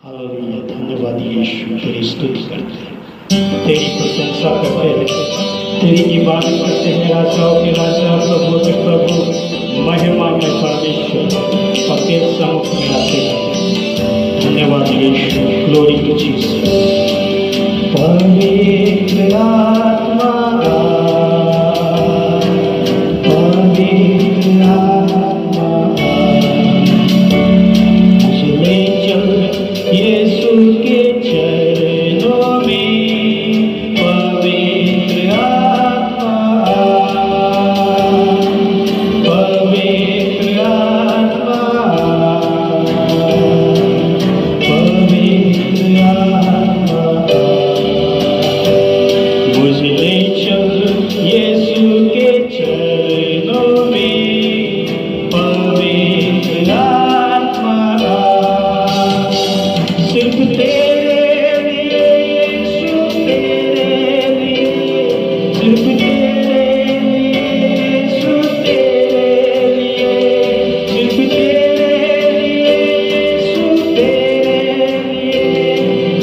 Hallelujah. धन्यवाद यीशु, तेरी स्तुति करते हैं, तेरी प्रशंसा करते हैं, तेरी इबादत करते हैं। राजाओं के राजा, प्रभु के प्रभु, महिमा में परमेश्वर और तेरे सम्मुख में आते हैं। धन्यवाद यीशु, ग्लोरी टू जीसस। पवित्र आत्मा, पवित्र आत्मा, चले चल यीशु के चरणों में। पवित्र आत्मा, पवित्र आत्मा, पवित्र आत्मा, मुझ ले चल यीशु के चरणों में। पवित्र आत्मा, सिर्फ तेरे लिए यीशु, तेरे लिए, सिर्फ तेरे लिए यीशु, तेरे लिए, सिर्फ तेरे लिए यीशु, तेरे लिए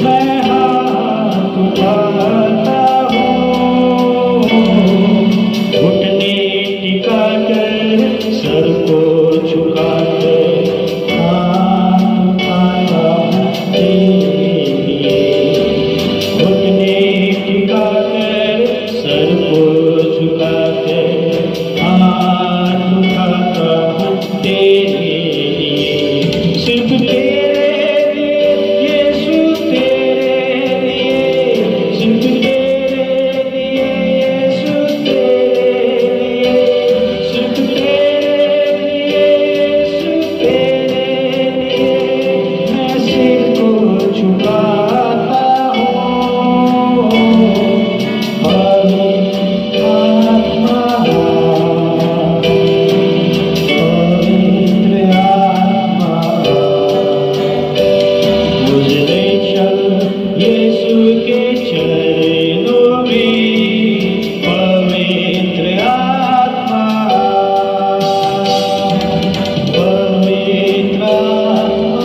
मैं हाथ उठाता हूँ। घुटने टिका कर, सर को झुका कर, हाथ उठाता हूँ तेरे लिए। घुटने टिका कर, सर को झुका कर, हाथ उठाता हूँ तेरे लिए। सिर्फ तेरे लिए यीशु, तेरे लिए, सिर्फ तेरे लिए यीशु, तेरे लिए, सिर्फ तेरे लिए यीशु, तेरे लिए मैं सिर को झुकाता हूँ। पवित्र आत्मा, पवित्र आत्मा, मुझ ले चल यीशु के चरणों में। पवित्र आत्मा, पवित्र आत्मा,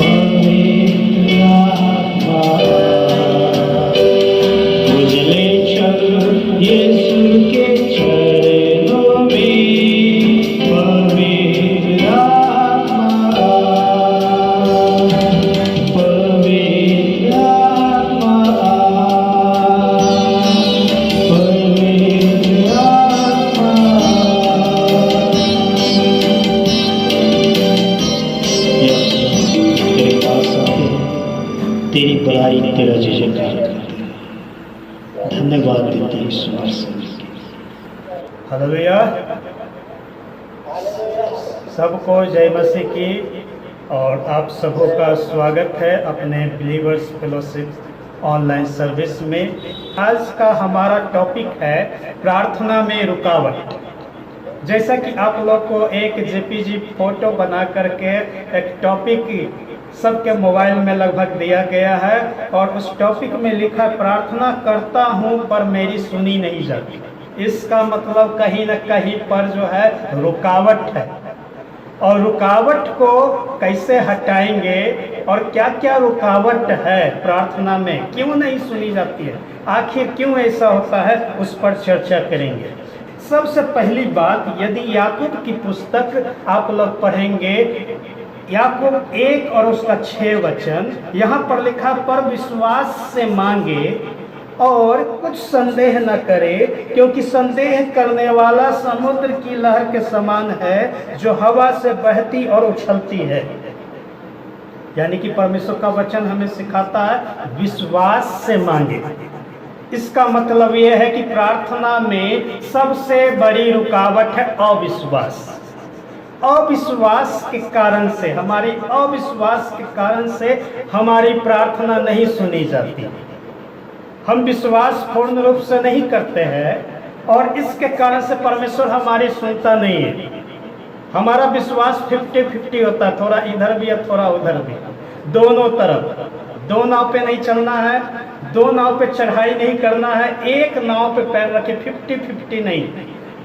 पवित्र आत्मा, मुझ ले चल यीशु के चरणों में। पवित्र आत्मा, पवित्र आत्मा, पवित्र आत्मा, तेरे पास आते हैं, तेरी बड़ाई, तेरा जयजयकार करते हैं। धन्यवाद देते हैं ईश्वर से। हालेलुया। सबको जय मसीह की और आप सबों का स्वागत है अपने बिलीवर्स फेलोशिप ऑनलाइन सर्विस में। आज का हमारा टॉपिक है प्रार्थना में रुकावट। जैसा कि आप लोग को एक जेपीजी फोटो बना करके एक टॉपिक सबके मोबाइल में लगभग दिया गया है और उस टॉपिक में लिखा प्रार्थना करता हूं पर मेरी सुनी नहीं जाती। इसका मतलब कहीं न कहीं पर जो है रुकावट है। और रुकावट को कैसे हटाएंगे और क्या क्या रुकावट है प्रार्थना में, क्यों नहीं सुनी जाती है, आखिर क्यों ऐसा होता है, उस पर चर्चा करेंगे। सबसे पहली बात, यदि याकूब की पुस्तक आप लोग पढ़ेंगे, याकूब 1 और उसका 6 वचन, यहाँ पर लिखा पर विश्वास से मांगे और कुछ संदेह न करे, क्योंकि संदेह करने वाला समुद्र की लहर के समान है जो हवा से बहती और उछलती है। यानी कि परमेश्वर का वचन हमें सिखाता है विश्वास से मांगे। इसका मतलब यह है कि प्रार्थना में सबसे बड़ी रुकावट है अविश्वास। अविश्वास के कारण से, हमारी अविश्वास के कारण से हमारी प्रार्थना नहीं सुनी जाती। हम विश्वास पूर्ण रूप से नहीं करते हैं और इसके कारण से परमेश्वर हमारी सुनता नहीं है। हमारा विश्वास 50-50 होता है, थोड़ा इधर भी है थोड़ा उधर भी, दोनों तरफ। दो नाव पे नहीं चलना है, दो नाव पे चढ़ाई नहीं करना है, एक नाव पे पैर रखे 50-50 नहीं।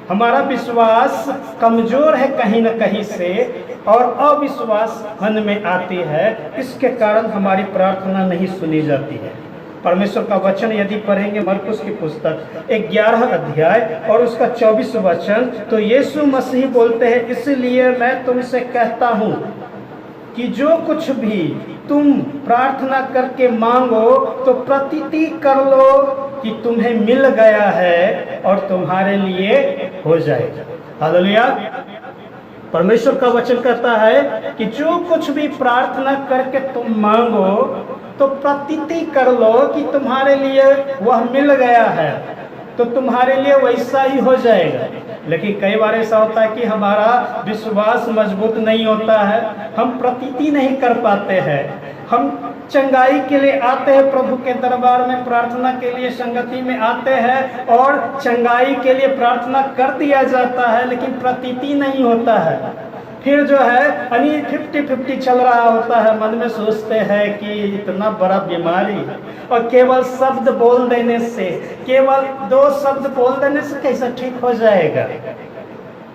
हमारा विश्वास कमजोर है कहीं न कहीं से और अविश्वास मन में आती है, इसके कारण हमारी प्रार्थना नहीं सुनी जाती है। परमेश्वर का वचन यदि पढ़ेंगे मरकुस की पुस्तक 11 अध्याय और उसका 24 वचन, तो यीशु मसीह बोलते हैं, इसलिए मैं तुमसे कहता हूँ कि जो कुछ भी तुम प्रार्थना करके मांगो तो प्रतीति कर लो कि तुम्हें मिल गया है और तुम्हारे लिए हो जाएगा। हालेलुया। परमेश्वर का वचन कहता है कि जो कुछ भी प्रार्थना करके तुम मांगो तो प्रतीति कर लो कि तुम्हारे लिए वह मिल गया है, तो तुम्हारे लिए वैसा ही हो जाएगा। लेकिन कई बार ऐसा होता है कि हमारा विश्वास मजबूत नहीं होता है, हम प्रतीति नहीं कर पाते हैं। हम चंगाई के लिए आते हैं, प्रभु के दरबार में प्रार्थना के लिए संगति में आते हैं और चंगाई के लिए प्रार्थना कर दिया जाता है, लेकिन प्रतीति नहीं होता है। फिर जो है 50-50 चल रहा होता है, मन में सोचते हैं कि इतना बड़ा बीमारी और केवल शब्द बोल देने से, केवल 2 शब्द बोल देने से कैसे ठीक हो जाएगा।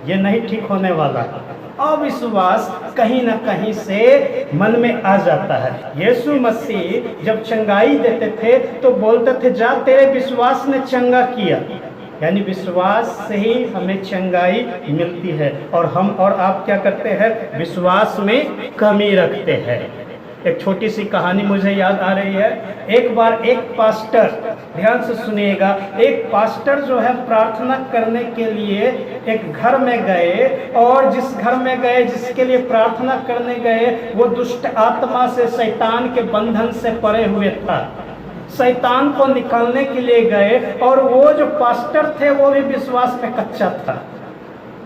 ये नहीं ठीक होने वाला। अविश्वास कहीं ना कहीं से मन में आ जाता है। यीशु मसीह जब चंगाई देते थे तो बोलते थे, जा तेरे विश्वास ने चंगा किया। यानी विश्वास से ही हमें चंगाई मिलती है और हम और आप क्या करते हैं, विश्वास में कमी रखते हैं। एक छोटी सी कहानी मुझे याद आ रही है। एक बार एक पास्टर, ध्यान से सुनिएगा, एक पास्टर जो है प्रार्थना करने के लिए एक घर में गए और जिस घर में गए, जिसके लिए प्रार्थना करने गए, वो दुष्ट आत्मा से, शैतान के बंधन से परे हुए था। शैतान को निकालने के लिए गए और वो जो पास्टर थे वो भी विश्वास पे कच्चा था,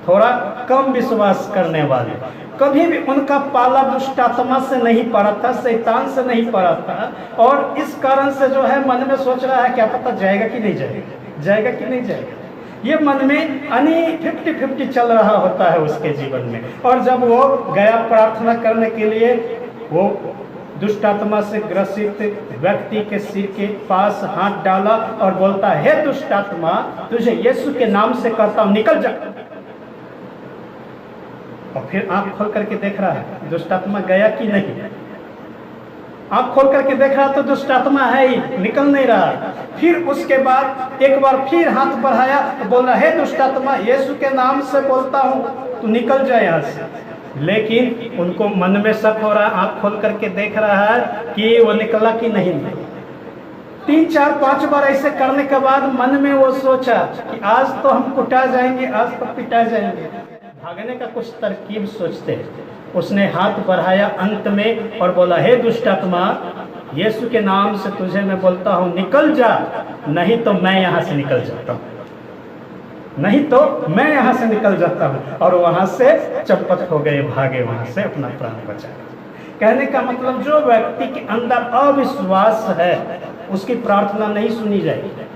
थोड़ा कम विश्वास करने वाले। कभी भी उनका पाला दुष्ट आत्मा से नहीं पड़ा था, शैतान से नहीं पड़ा था, और इस कारण से जो है मन में सोच रहा है क्या पता जाएगा कि नहीं जाएगा, जाएगा कि नहीं जाएगा। ये मन में 50-50 चल रहा होता है उसके जीवन में। और जब वो गया प्रार्थना करने के लिए, वो दुष्ट आत्मा से ग्रसित व्यक्ति के सिर के पास हाथ डाला और बोलता है, हे दुष्ट आत्मा, तुझे यीशु के नाम से कहता हूं, निकल जा। और फिर आंख खोल करके देख रहा है दुष्ट आत्मा गया कि नहीं। आंख खोल करके देख रहा तो दुष्ट आत्मा है ही, निकल नहीं रहा। फिर उसके बाद एक बार फिर हाथ बढ़ाया तो बोला, हे दुष्ट आत्मा, यीशु के नाम से बोलता हूं, तू निकल जाए यहाँ से। लेकिन उनको मन में शक हो रहा है, आंख खोल करके देख रहा है कि वो निकला कि नहीं। 3-4-5 बार ऐसे करने के बाद मन में वो सोचा कि आज तो हम कुटा जाएंगे, आज तो पिटा जाएंगे। भागने का कुछ तरकीब सोचते हैं। उसने हाथ बढ़ाया अंत में और बोला, हे दुष्ट आत्मा, यीशु के नाम से तुझे मैं बोलता हूँ, निकल जा, नहीं तो मैं यहाँ से निकल जाता हूँ, नहीं तो मैं यहाँ से निकल जाता हूँ। और वहाँ से चंपत हो गए, भागे वहाँ से, अपना प्राण बचा। कहने का मतलब, जो व्यक्ति के अंदर अविश्वास है उसकी प्रार्थना नहीं सुनी जाएगी।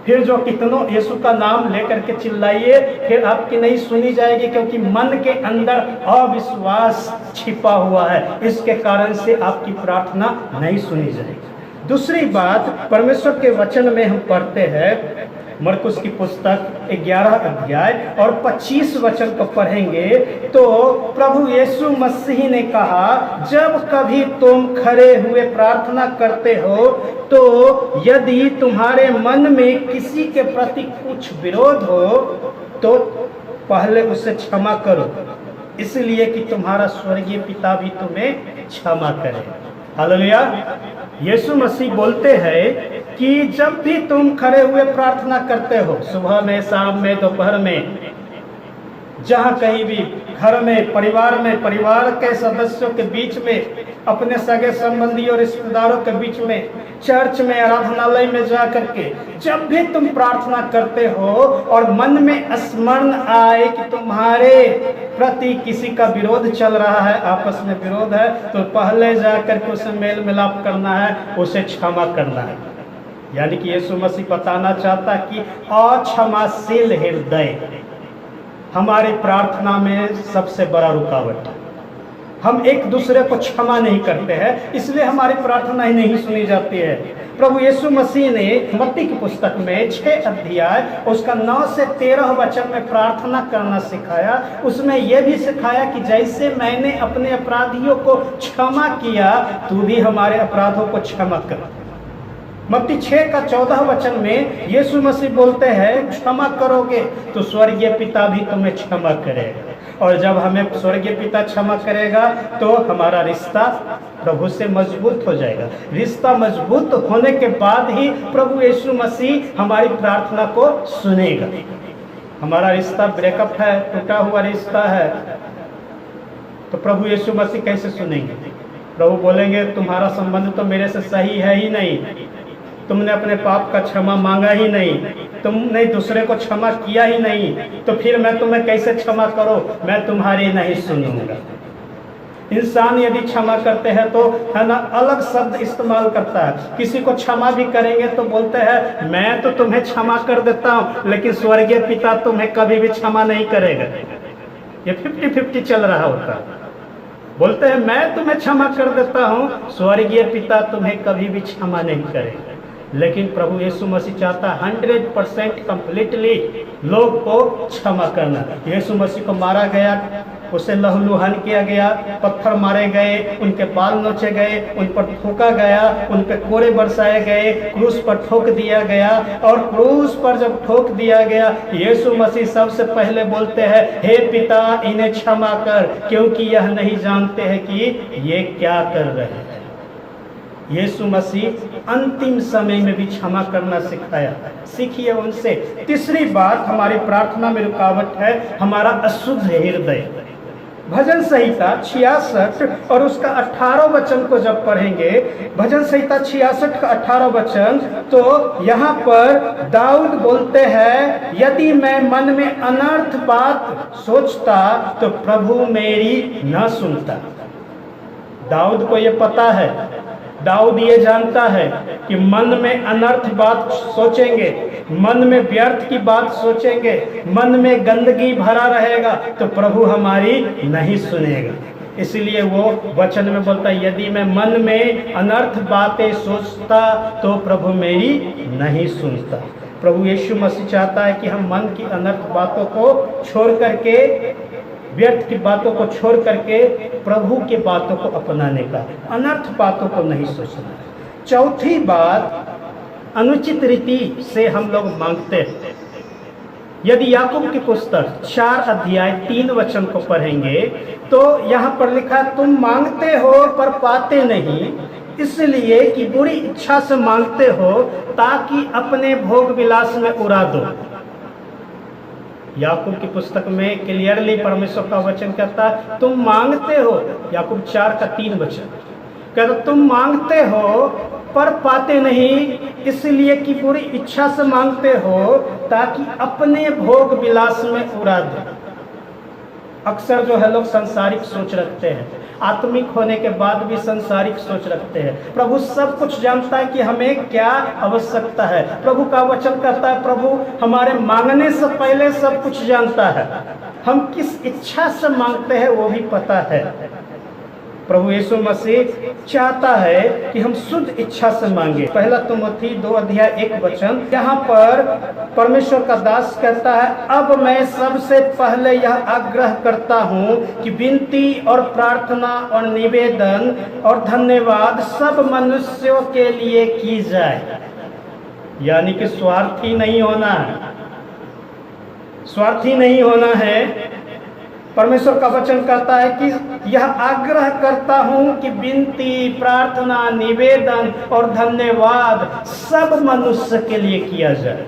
फिर जो कितनों यीशु का नाम लेकर के चिल्लाइए, फिर आपकी नहीं सुनी जाएगी, क्योंकि मन के अंदर अविश्वास छिपा हुआ है। इसके कारण से आपकी प्रार्थना नहीं सुनी जाएगी। दूसरी बात, परमेश्वर के वचन में हम पढ़ते हैं, मरकुस की पुस्तक 11 अध्याय और 25 वचन को पढ़ेंगे तो प्रभु यीशु मसीह ने कहा, जब कभी तुम खड़े हुए प्रार्थना करते हो तो यदि तुम्हारे मन में किसी के प्रति कुछ विरोध हो तो पहले उसे क्षमा करो, इसलिए कि तुम्हारा स्वर्गीय पिता भी तुम्हें क्षमा करे। हालेलुया। यीशु मसीह बोलते हैं कि जब भी तुम खड़े हुए प्रार्थना करते हो, सुबह में, शाम में, दोपहर में, जहाँ कहीं भी, घर में, परिवार के सदस्यों के बीच में, अपने सगे संबंधी और रिश्तेदारों के बीच में, चर्च में, आराधनालय में जा करके जब भी तुम प्रार्थना करते हो और मन में स्मरण आए कि तुम्हारे प्रति किसी का विरोध चल रहा है, आपस में विरोध है, तो पहले जा करके उसे मेल मिलाप करना है, उसे क्षमा करना है। यानी कि यीशु मसीह बताना चाहता कि अक्षमाशील हृदय हमारी प्रार्थना में सबसे बड़ा रुकावट है। हम एक दूसरे को क्षमा नहीं करते हैं, इसलिए हमारी प्रार्थना ही नहीं सुनी जाती है। प्रभु यीशु मसीह ने मत्ती की पुस्तक में 6 अध्याय उसका 9 से 13 वचन में प्रार्थना करना सिखाया। उसमें यह भी सिखाया कि जैसे मैंने अपने अपराधियों को क्षमा किया, तू भी हमारे अपराधों को क्षमा कर। मत्ती 6 का 14 वचन में यीशु मसीह बोलते हैं, क्षमा करोगे तो स्वर्गीय पिता भी तुम्हें क्षमा करेगा। और जब हमें स्वर्गीय पिता क्षमा करेगा तो हमारा रिश्ता प्रभु से मजबूत हो जाएगा। रिश्ता मजबूत होने के बाद ही प्रभु यीशु मसीह हमारी प्रार्थना को सुनेगा। हमारा रिश्ता ब्रेकअप है, टूटा हुआ रिश्ता है, तो प्रभु यीशु मसीह कैसे सुनेंगे? प्रभु बोलेंगे, तुम्हारा संबंध तो मेरे से सही है ही नहीं, तुमने अपने पाप का क्षमा मांगा ही नहीं, तुमने दूसरे को क्षमा किया ही नहीं, तो फिर मैं तुम्हें कैसे क्षमा करूं? मैं तुम्हारी नहीं सुनूंगा। इंसान यदि क्षमा करते हैं तो है ना, अलग शब्द इस्तेमाल करता है। किसी को क्षमा भी करेंगे तो बोलते हैं, मैं तो तुम्हें क्षमा कर देता हूं, लेकिन स्वर्गीय पिता तुम्हें कभी भी क्षमा नहीं करेगा। ये 50-50 चल रहा होता है। बोलते हैं, मैं तुम्हें क्षमा कर देता हूं, स्वर्गीय पिता तुम्हें कभी भी क्षमा नहीं करेगा। लेकिन प्रभु यीशु मसीह चाहता 100% कंप्लीटली लोग को क्षमा करना। यीशु मसीह को मारा गया, उसे लहूलुहान किया गया, पत्थर मारे गए, उनके बाल नोचे गए, उन पर थूका गया, उन पर कोड़े बरसाए गए, क्रूस पर ठोक दिया गया। और क्रूस पर जब ठोक दिया गया, यीशु मसीह सबसे पहले बोलते हैं, हे पिता इन्हें क्षमा कर, क्योंकि यह नहीं जानते हैं कि ये क्या कर रहे हैं। यीशु मसीह अंतिम समय में भी क्षमा करना सिखाया। सीखिए उनसे। तीसरी बात हमारी प्रार्थना में रुकावट है हमारा अशुद्ध हृदय। भजन संहिता 66 और उसका 18 वचन को जब पढ़ेंगे, भजन संहिता 66 का 18 वचन, तो यहाँ पर दाऊद बोलते हैं, यदि मैं मन में अनर्थ बात सोचता तो प्रभु मेरी न सुनता। दाऊद को ये पता है, दाऊद ये जानता है कि मन में अनर्थ बात सोचेंगे, मन में व्यर्थ की बात सोचेंगे, मन में गंदगी भरा रहेगा तो प्रभु हमारी नहीं सुनेगा। इसलिए वो वचन में बोलता है, यदि मैं मन में अनर्थ बातें सोचता तो प्रभु मेरी नहीं सुनता। प्रभु यीशु मसीह चाहता है कि हम मन की अनर्थ बातों को छोड़ करके, व्यर्थ की बातों को छोड़ करके प्रभु के बातों को अपनाने का, अनर्थ बातों को नहीं सोचना। चौथी बात, अनुचित रीति से हम लोग मांगते हैं। यदि याकूब की पुस्तक 4 अध्याय 3 वचन को पढ़ेंगे तो यहाँ पर लिखा है, तुम मांगते हो पर पाते नहीं, इसलिए कि बुरी इच्छा से मांगते हो ताकि अपने भोग विलास में उड़ा दो। याकूब की पुस्तक में क्लियरली परमेश्वर का वचन कहता है, तुम मांगते हो। याकूब 4 का 3 वचन कहता, तुम मांगते हो पर पाते नहीं, इसलिए कि बुरी इच्छा से मांगते हो ताकि अपने भोग विलास में उड़ा दो। अक्सर जो है लोग सांसारिक सोच रखते हैं, आत्मिक होने के बाद भी सांसारिक सोच रखते हैं। प्रभु सब कुछ जानता है कि हमें क्या आवश्यकता है। प्रभु का वचन कहता है, प्रभु हमारे मांगने से पहले सब कुछ जानता है, हम किस इच्छा से मांगते हैं वो भी पता है। प्रभु यीशु मसीह चाहता है कि हम शुद्ध इच्छा से मांगे। 1 तिमोथी 2 अध्याय 1 वचन, यहाँ पर परमेश्वर का दास कहता है, अब मैं सबसे पहले यह आग्रह करता हूँ कि विनती और प्रार्थना और निवेदन और धन्यवाद सब मनुष्यों के लिए की जाए। यानी कि स्वार्थी नहीं होना है, स्वार्थी नहीं होना है। परमेश्वर का वचन कहता है कि यह आग्रह करता हूं कि विनती, प्रार्थना, निवेदन और धन्यवाद सब मनुष्य के लिए किया जाए।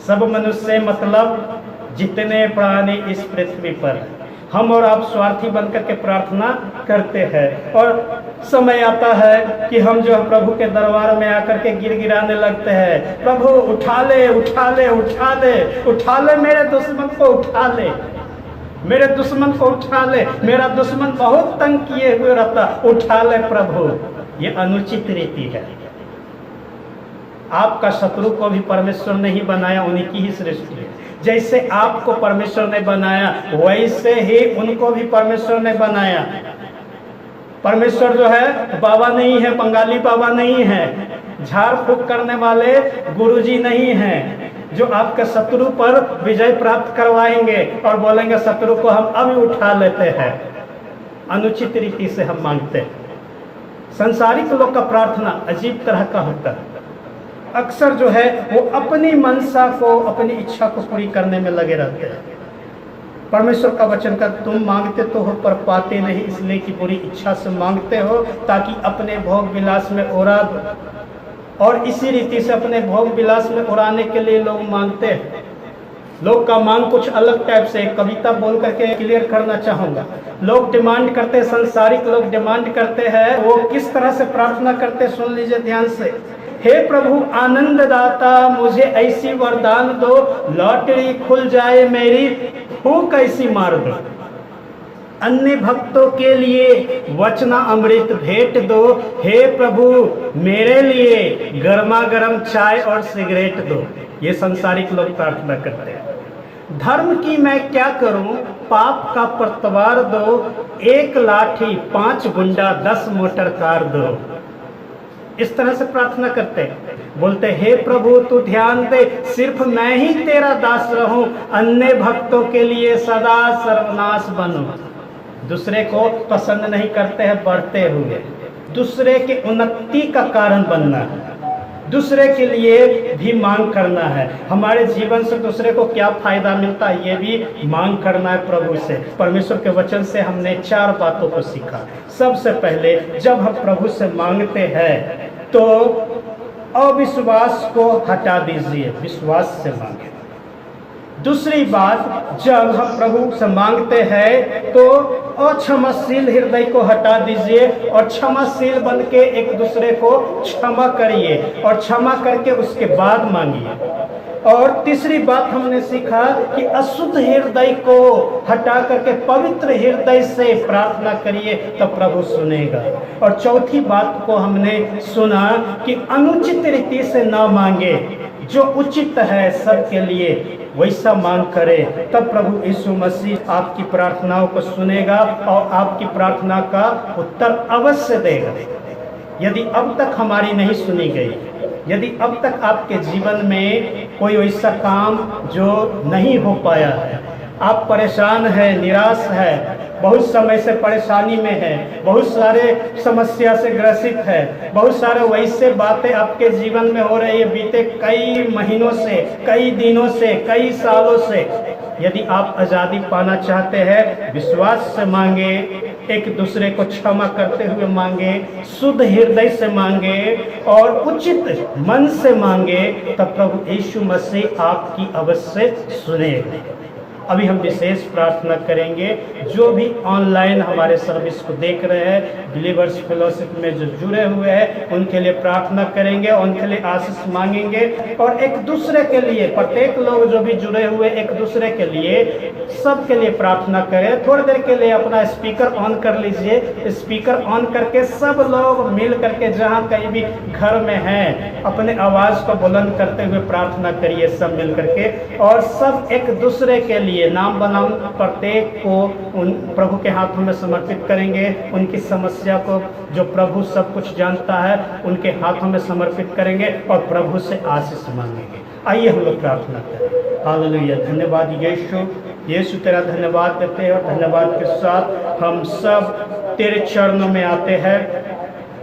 सब मनुष्य मतलब जितने प्राणी इस पृथ्वी पर हैं। हम और आप स्वार्थी बनकर के प्रार्थना करते हैं और समय आता है कि हम जो है प्रभु के दरबार में आकर के गिड़गिड़ाने लगते हैं, प्रभु उठा ले, उठा ले, उठा ले, उठा ले, मेरे दुश्मन को उठा ले, मेरे दुश्मन को उठा ले, मेरा दुश्मन बहुत तंग किए हुए रहता, उठा ले प्रभु। ये अनुचित रीति है। आपका शत्रु को भी परमेश्वर ने ही बनाया, उन्हीं की ही सृष्टि है। जैसे आपको परमेश्वर ने बनाया वैसे ही उनको भी परमेश्वर ने बनाया। परमेश्वर जो है बाबा नहीं है, बंगाली बाबा नहीं है, झाड़ फूक करने वाले गुरुजी नहीं हैं, जो आपके शत्रु पर विजय प्राप्त करवाएंगे और बोलेंगे शत्रु को हम अभी उठा लेते हैं। अनुचित रीति से हम मांगते हैं। संसारिक लोग का प्रार्थना अजीब तरह का होता है। अक्सर जो है वो अपनी मनसा को, अपनी इच्छा को पूरी करने में लगे रहते हैं। परमेश्वर का वचन का तुम मांगते तो हो पर पाते नहीं, इसलिए कि पूरी इच्छा से मांगते हो ताकि अपने भोग विलास में उड़ा दो। और इसी रीति से अपने भोग विलास में उड़ाने के लिए लोग मांगते हैं। लोग का मांग कुछ अलग टाइप से, कविता बोल करके क्लियर करना चाहूँगा। लोग डिमांड करते हैं, संसारिक लोग डिमांड करते हैं, वो किस तरह से प्रार्थना करते हैं सुन लीजिए ध्यान से। हे प्रभु आनंद दाता, मुझे ऐसी वरदान दो, लॉटरी खुल जाए मेरी, फूंक ऐसी मार दो। अन्य भक्तों के लिए वचना अमृत भेंट दो, हे प्रभु मेरे लिए गर्मा गर्म चाय और सिगरेट दो। ये संसारिक लोग प्रार्थना करते हैं। धर्म की मैं क्या करूं, पाप का पतवार दो, 1 लाठी 5 गुंडा 10 मोटर कार दो। इस तरह से प्रार्थना करते हैं। बोलते हे प्रभु तू ध्यान दे, सिर्फ मैं ही तेरा दास रहूं, अन्य भक्तों के लिए सदा सर्वनाश बनूं। दूसरे को पसंद नहीं करते हैं बढ़ते हुए, दूसरे के उन्नति का कारण बनना है, दूसरे के लिए भी मांग करना है। हमारे जीवन से दूसरे को क्या फायदा मिलता है ये भी मांग करना है प्रभु से। परमेश्वर के वचन से हमने 4 बातों को सीखा। सबसे पहले जब हम प्रभु से मांगते हैं तो अविश्वास को हटा दीजिए, विश्वास से मांगे। दूसरी बात, जब हम प्रभु से मांगते हैं तो अक्षमाशील हृदय को हटा दीजिए और क्षमाशील बन के एक दूसरे को क्षमा करिए और क्षमा करके उसके बाद मांगिए। और तीसरी बात हमने सीखा कि अशुद्ध हृदय को हटा करके पवित्र हृदय से प्रार्थना करिए तो प्रभु सुनेगा। और चौथी बात को हमने सुना कि अनुचित रीति से ना मांगे, जो उचित है सबके लिए वैसा मांग करे, तब प्रभु यीशु मसीह आपकी प्रार्थनाओं को सुनेगा और आपकी प्रार्थना का उत्तर अवश्य देगा। यदि अब तक हमारी नहीं सुनी गई, यदि अब तक आपके जीवन में कोई ऐसा काम जो नहीं हो पाया है, आप परेशान हैं, निराश है, बहुत समय से परेशानी में है, बहुत सारे समस्या से ग्रसित है, बहुत सारे वैसे बातें आपके जीवन में हो रही है बीते कई महीनों से, कई दिनों से, कई सालों से। यदि आप आज़ादी पाना चाहते हैं, विश्वास से मांगे, एक दूसरे को क्षमा करते हुए मांगे, शुद्ध हृदय से मांगे और उचित मन से मांगे, तब प्रभु यीशु मसीह आपकी अवश्य सुनेगा। अभी हम विशेष प्रार्थना करेंगे। जो भी ऑनलाइन हमारे सर्विस को देख रहे हैं, बिलीवर्स फेलोशिप में जो जुड़े हुए हैं, उनके लिए प्रार्थना करेंगे, उनके लिए आशीष मांगेंगे और एक दूसरे के लिए, प्रत्येक लोग जो भी जुड़े हुए एक दूसरे के लिए, सबके लिए प्रार्थना करें। थोड़ी देर के लिए अपना स्पीकर ऑन कर लीजिए। स्पीकर ऑन करके सब लोग मिल करके जहाँ कहीं भी घर में हैं, अपने आवाज़ को बुलंद करते हुए प्रार्थना करिए सब मिल करके। और सब एक दूसरे के लिए नाम बनाम प्रत्येक को उन प्रभु के हाथों में समर्पित करेंगे। उनकी समस्या को, जो प्रभु सब कुछ जानता है, उनके हाथों में समर्पित करेंगे और प्रभु से आशीष मांगेंगे। आइए हम लोग प्रार्थना करें। हालेलुया। धन्यवाद यीशु। यीशु तेरा धन्यवाद देते हैं और धन्यवाद के साथ हम सब तेरे चरणों में आते हैं,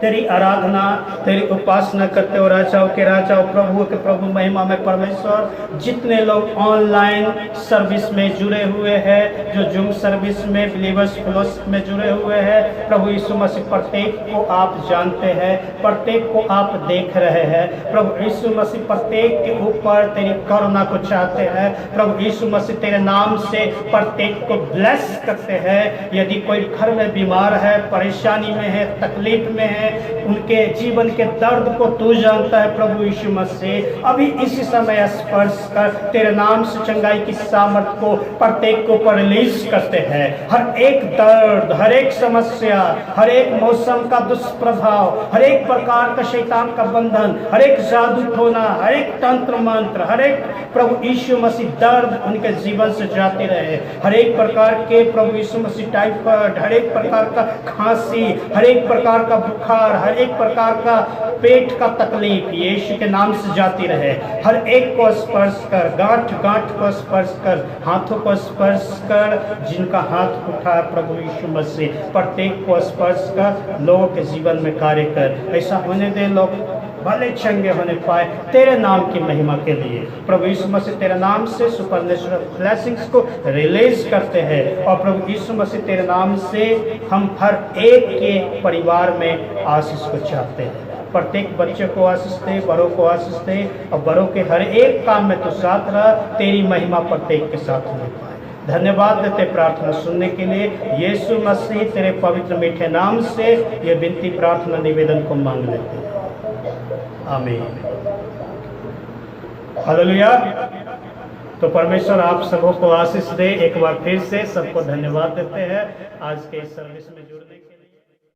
तेरी आराधना, तेरी उपासना करते हो। राजाओं के राजा, प्रभु के प्रभु, महिमा में परमेश्वर, जितने लोग ऑनलाइन सर्विस में जुड़े हुए हैं, जो जूम सर्विस में, बिलीवर्स फेलोशिप में जुड़े हुए हैं, प्रभु यीशु मसीह प्रत्येक को आप जानते हैं, प्रत्येक को आप देख रहे हैं। प्रभु यीशु मसीह प्रत्येक के ऊपर तेरी करुणा को चाहते हैं। प्रभु यीशु मसीह तेरे नाम से प्रत्येक को ब्लेस करते हैं। यदि कोई घर में बीमार है, परेशानी में है, तकलीफ में है, हैं, उनके जीवन के दर्द को तू जानता है प्रभु यीशु मसीह। अभी इसी समय स्पर्श कर, तेरे नाम से चंगाई की सामर्थ को प्रत्येक को पर रिलीज करते हैं। हर एक दर्द, हर एक समस्या, हर एक मौसम का दुष्प्रभाव, हर एक प्रकार का शैतान का बंधन, हर एक जादू टोना, हर एक तंत्र मंत्र, हर एक प्रभु यीशु मसीह दर्द उनके जीवन से जाते रहे। हर एक प्रकार के प्रभु यीशु मसीह टाइफाइड, हर एक प्रकार का खांसी, हर एक प्रकार का बुखार, हर एक प्रकार का पेट का तकलीफ यीशु के नाम से जाती रहे। हर एक को स्पर्श कर, गांठ गांठ को स्पर्श कर, हाथों को स्पर्श कर, जिनका हाथ उठा है प्रभु यीशु मसीह प्रत्येक को स्पर्श कर, लोगों के जीवन में कार्य कर। ऐसा होने दे लोग भले चंगे होने पाए तेरे नाम की महिमा के लिए। प्रभु यीशु मसीह तेरे नाम से सुपरनेचुरल ब्लेसिंग्स को रिलीज करते हैं और प्रभु यीशु मसीह तेरे नाम से हम हर एक के परिवार में आशीष को चाहते हैं। प्रत्येक बच्चे को आशीष दे, बड़ों को आशीष दे और बड़ों के हर एक काम में तो साथ रह, तेरी महिमा प्रत्येक के साथ होने पाए। धन्यवाद देते प्रार्थना सुनने के लिए। यीशु मसीह तेरे पवित्र मीठे नाम से ये विनती प्रार्थना निवेदन को मांग लेते हैं, आमीन। हालेलुया। तो परमेश्वर आप सबों को आशीष दे। एक बार फिर से सबको धन्यवाद देते हैं आज के इस सर्विस में जुड़ने के